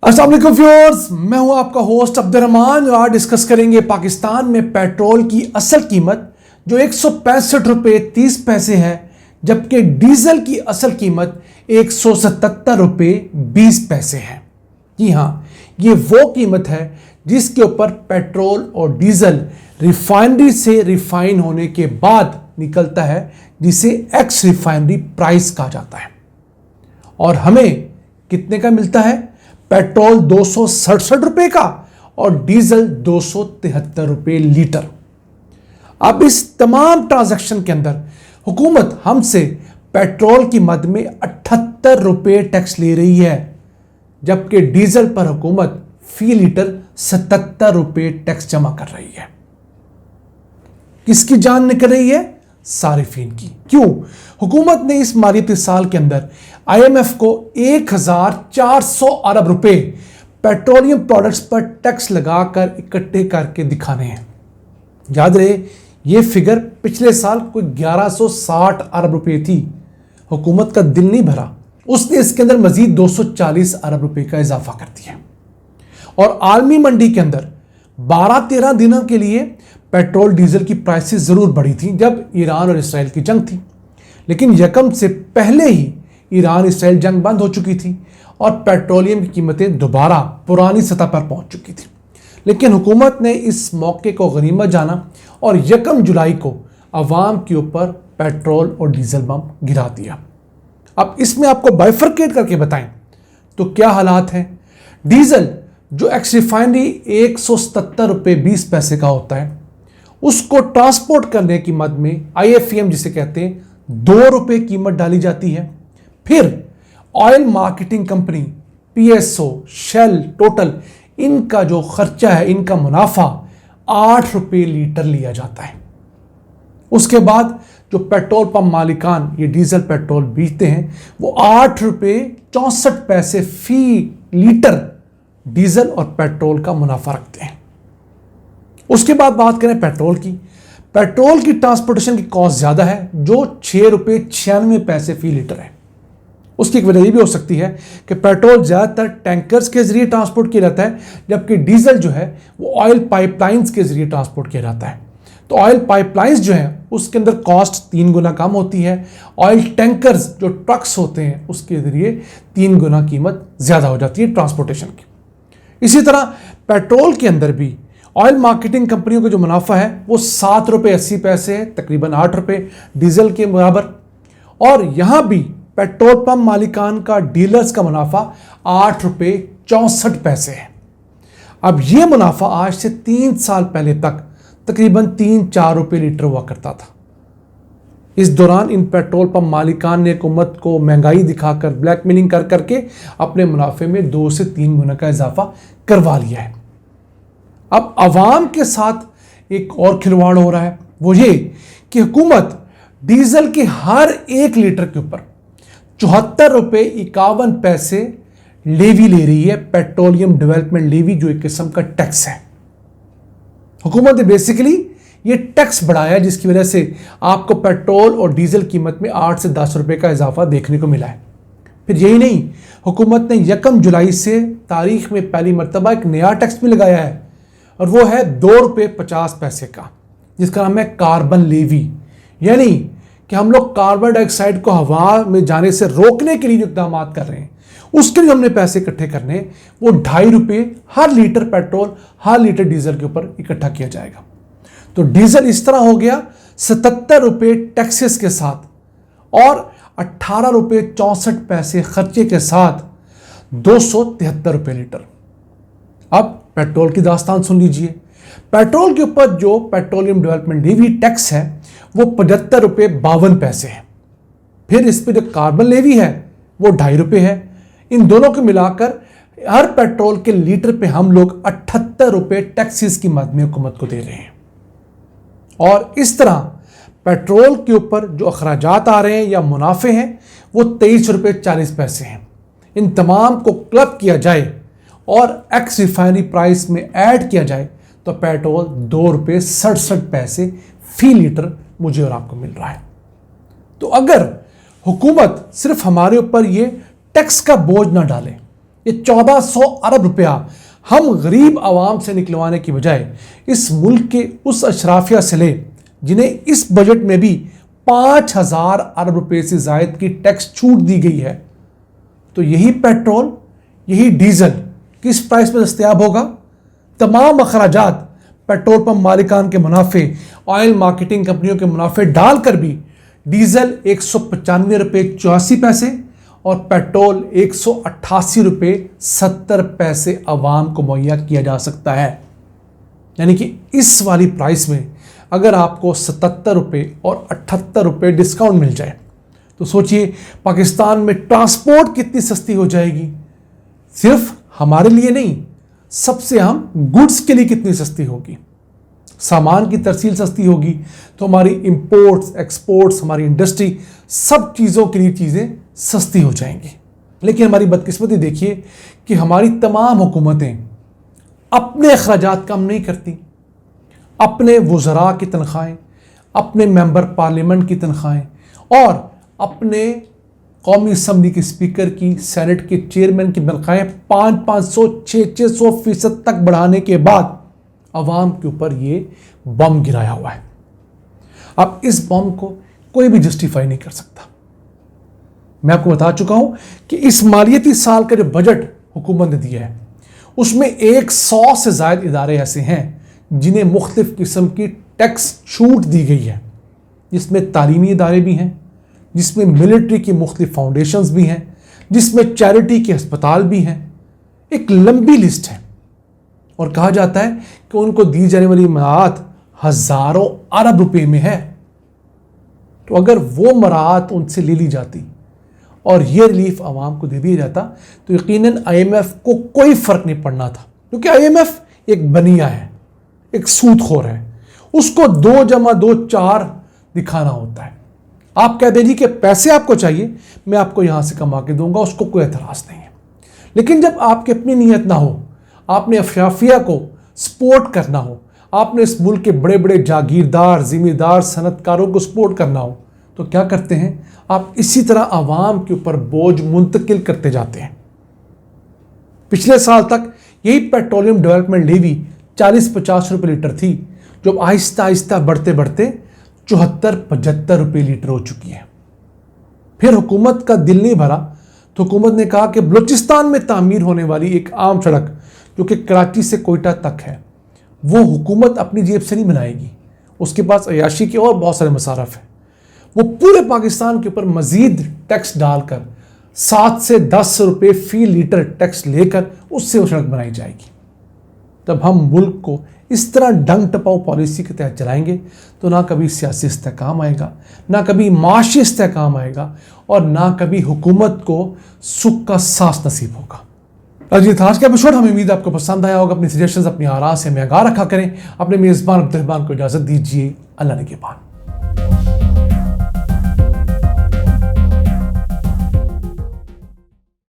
अस्सलाम वालेकुम व्यूअर्स, मैं हूं आपका होस्ट अब्दुर्रहमान और आज डिस्कस करेंगे पाकिस्तान में पेट्रोल की असल कीमत जो 165 रुपये 30 पैसे है, जबकि डीजल की असल कीमत 177 रुपये 20 पैसे है। जी हाँ, ये वो कीमत है जिसके ऊपर पेट्रोल और डीजल रिफाइनरी से रिफाइन होने के बाद निकलता है, जिसे एक्स रिफाइनरी प्राइस कहा जाता है। और हमें कितने का मिलता है? पेट्रोल 267 रुपए का और डीजल 273 रुपए लीटर। अब इस तमाम ट्रांजैक्शन के अंदर हुकूमत हमसे पेट्रोल की मद में 78 रुपए टैक्स ले रही है, जबकि डीजल पर हुकूमत फी लीटर 77 रुपए टैक्स जमा कर रही है। किसकी जान निकल रही है? सारिफीन की। क्यों? हुकूमत ने इस मालियाती साल के अंदर IMF को 1400 अरब रुपए पेट्रोलियम प्रोडक्ट्स पर टैक्स लगाकर इकट्ठे करके दिखाने हैं। याद रहे, यह फिगर पिछले साल कोई 1160 अरब रुपए थी। हुकूमत का दिल नहीं भरा, उसने इसके अंदर मजीद 240 अरब रुपए का इजाफा कर दिया। और आलमी मंडी के अंदर 12-13 दिनों के लिए पेट्रोल डीजल की प्राइसेस जरूर बढ़ी थी जब ईरान और इसराइल की जंग थी, लेकिन यकम से पहले ही ईरान इसराइल जंग बंद हो चुकी थी और पेट्रोलियम की कीमतें दोबारा पुरानी सतह पर पहुंच चुकी थी। लेकिन हुकूमत ने इस मौके को गनीमत जाना और 1 जुलाई को अवाम के ऊपर पेट्रोल और डीजल बम गिरा दिया। अब इसमें आपको बाइफरकेट करके बताएं तो क्या हालात हैं। डीजल जो एक्स रिफाइनरी 177 रुपये 20 पैसे का होता है, उसको ट्रांसपोर्ट करने की मद में IFM जिसे कहते हैं 2 रुपये कीमत डाली जाती है। फिर oil marketing company, PSO, Shell, Total, इनका जो खर्चा है, इनका मुनाफा 8 रुपये लीटर लिया जाता है। उसके बाद जो पेट्रोल पंप मालिकान ये डीजल पेट्रोल बेचते हैं, वो 8 रुपये 64 पैसे फी लीटर डीजल और पेट्रोल का मुनाफा रखते हैं। उसके बाद बात करें पेट्रोल की। पेट्रोल की ट्रांसपोर्टेशन की कॉस्ट ज़्यादा है, जो 6 रुपये 96 पैसे फी लीटर है। उसकी एक वजह ये भी हो सकती है कि पेट्रोल ज़्यादातर टैंकर्स के जरिए ट्रांसपोर्ट किया जाता है, जबकि डीजल जो है वो ऑयल पाइपलाइंस के जरिए ट्रांसपोर्ट किया जाता है। तो ऑयल पाइपलाइंस जो है उसके अंदर कॉस्ट 3 गुना कम होती है। ऑयल टैंकर्स जो ट्रक्स होते हैं उसके जरिए 3 गुना कीमत ज़्यादा हो जाती है ट्रांसपोर्टेशन की। इसी तरह पेट्रोल के अंदर भी ऑयल मार्केटिंग कंपनियों का जो मुनाफा है वो 7 रुपये 80 पैसे है, तकरीबन 8 रुपये डीजल के बराबर। और यहाँ भी पेट्रोल पंप मालिकान का डीलर्स का मुनाफा 8 रुपये 64 पैसे है। अब ये मुनाफा आज से 3 साल पहले तक तकरीबन 3-4 रुपये लीटर हुआ करता था। इस दौरान इन पेट्रोल पंप मालिकान ने हुकूमत को महंगाई दिखाकर ब्लैकमेलिंग कर करके अपने मुनाफे में 2 से 3 गुना का इजाफा करवा लिया है। अब अवाम के साथ एक और खिलवाड़ हो रहा है, वो ये कि हुकूमत डीजल के हर 1 लीटर के ऊपर 74 रुपये 51 पैसे लेवी ले रही है, पेट्रोलियम डेवलपमेंट लेवी, जो एक किस्म का टैक्स है। हुकूमत ने बेसिकली ये टैक्स बढ़ाया, जिसकी वजह से आपको पेट्रोल और डीजल कीमत में 8 से 10 रुपये का इजाफा देखने को मिला है। फिर यही नहीं, हुकूमत ने 1 जुलाई से तारीख में पहली मरतबा एक नया टैक्स भी लगाया है, और वो है 2 रुपये 50 पैसे का, जिसका नाम है कार्बन लेवी। यानी कि हम लोग कार्बन डाइऑक्साइड को हवा में जाने से रोकने के लिए जो इकदाम कर रहे हैं, उसके लिए हमने पैसे इकट्ठे करने, वो 2.5 रुपये हर लीटर पेट्रोल हर लीटर डीजल के ऊपर इकट्ठा किया जाएगा। तो डीजल इस तरह हो गया 77 रुपये टैक्सेस के साथ और 18 रुपये 64 पैसे खर्चे के साथ 273 रुपये लीटर। अब पेट्रोल की दास्तान सुन लीजिए। पेट्रोल के ऊपर जो पेट्रोलियम डेवलपमेंट लेवी टैक्स है वो 75 रुपये 52 पैसे है। फिर इस पर जो कार्बन लेवी है वो 2.5 रुपये है। इन दोनों को मिलाकर हर पेट्रोल के लीटर पे हम लोग 78 रुपये टैक्सेस की मद में हुकूमत को दे रहे हैं। और इस तरह पेट्रोल के ऊपर जो अखराजात आ रहे हैं या मुनाफे हैं वो 23 रुपये 40 पैसे हैं। इन तमाम को क्लब किया जाए और एक्स रिफाइनरी प्राइस में ऐड किया जाए तो पेट्रोल 2 रुपये 67 पैसे फी लीटर मुझे और आपको मिल रहा है। तो अगर हुकूमत सिर्फ हमारे ऊपर ये टैक्स का बोझ ना डाले ये 1400 अरब रुपया हम गरीब आवाम से निकलवाने की बजाय इस मुल्क के उस अशराफिया से ले जिन्हें इस बजट में भी 5000 अरब रुपए से जायद की टैक्स छूट दी गई है, तो यही पेट्रोल, यही डीजल किस प्राइस में दस्तयाब होगा? तमाम अखराजात, पेट्रोल पंप मालिकान के मुनाफे, ऑयल मार्केटिंग कंपनियों के मुनाफे डालकर भी डीजल 195 रुपये 84 पैसे और पेट्रोल 188 रुपये 70 पैसे आवाम को मुहैया किया जा सकता है। यानी कि इस वाली प्राइस में अगर आपको 77 रुपये और 78 रुपये डिस्काउंट मिल जाए तो सोचिए पाकिस्तान में ट्रांसपोर्ट कितनी सस्ती हो जाएगी। सिर्फ हमारे लिए नहीं, सबसे अहम गुड्स के लिए कितनी सस्ती होगी। सामान की तरसील सस्ती होगी तो हमारी इंपोर्ट्स, एक्सपोर्ट्स, हमारी इंडस्ट्री, सब चीज़ों के लिए चीज़ें सस्ती हो जाएंगी। लेकिन हमारी बदकिस्मती देखिए कि हमारी तमाम हुकूमतें अपने अखराजात कम नहीं करती। अपने वज़रा की तनख्वाहें, अपने मेंबर पार्लियामेंट की तनख्वाहें और अपने कौमी असम्बली के स्पीकर की, सेनेट के चेयरमैन की तनख्वाहें 500-500, 600% तक बढ़ाने के बाद अवाम के ऊपर ये बम गिराया हुआ है। अब इस बम को कोई भी जस्टिफाई नहीं कर सकता। मैं आपको बता चुका हूं कि इस मालियती साल का जो बजट हुकूमत ने दिया है उसमें 100 से ज़ायद इदारे ऐसे हैं जिन्हें मुख्तलिफ किस्म की टैक्स छूट दी गई है, जिसमें तालीमी इदारे भी हैं, जिसमें मिलिट्री की मुख्तलिफ फाउंडेशंस भी हैं, जिसमें चैरिटी के अस्पताल भी हैं। एक लंबी लिस्ट है और कहा जाता है कि उनको दी जाने वाली मराहत हज़ारों अरब रुपए में है। तो अगर वो मराहत उनसे ले ली जाती और ये रिलीफ आवाम को दे दिया जाता तो यकीनन IMF को कोई फ़र्क नहीं पड़ना था, क्योंकि IMF एक बनिया है, एक सूदखोर है। उसको 2 + 2 4 दिखाना होता है। आप कह दीजिए कि पैसे आपको चाहिए, मैं आपको यहाँ से कमा के दूंगा, उसको कोई एतराज़ नहीं है। लेकिन जब आपकी अपनी नीयत ना हो, आपने अफराफिया को सपोर्ट करना हो, आपने इस मुल्क के बड़े बड़े जागीरदार, ज़िम्मेदार सनतकारों को सपोर्ट करना हो, तो क्या करते हैं आप? इसी तरह आवाम के ऊपर बोझ मुंतकिल करते जाते हैं। पिछले साल तक यही पेट्रोलियम डेवलपमेंट लेवी 40-50 रुपये लीटर थी, जो आहिस्ता आहिस्ता बढ़ते बढ़ते 74-75 रुपये लीटर हो चुकी है। फिर हुकूमत का दिल नहीं भरा तो हुकूमत ने कहा कि बलूचिस्तान में तामीर होने वाली एक आम सड़क जो कि कराची से कोयटा तक है, वो हुकूमत अपनी जेब से नहीं बनाएगी, उसके पास अयाशी के और बहुत सारे मसारफ हैं। वो पूरे पाकिस्तान के ऊपर मज़ीद टैक्स डालकर 7 से 10 रुपये फ़ी लीटर टैक्स लेकर उससे वो सड़क बनाई जाएगी। तब हम मुल्क को इस तरह डंग टपाऊ पॉलिसी के तहत चलाएंगे तो ना कभी सियासी इस्तेहकाम आएगा, ना कभी माशी इस्तेहकाम आएगा और ना कभी हुकूमत को सुख का सांस नसीब होगा। अजीत, आज का एपिसोड हमें उम्मीद आपको पसंद आया होगा। अपनी सजेशंस, अपनी आरा से हमें आगाह रखा करें। अपने मेज़बान अब्दुल रहमान को इजाज़त दीजिए। अल्लाह निगहबान।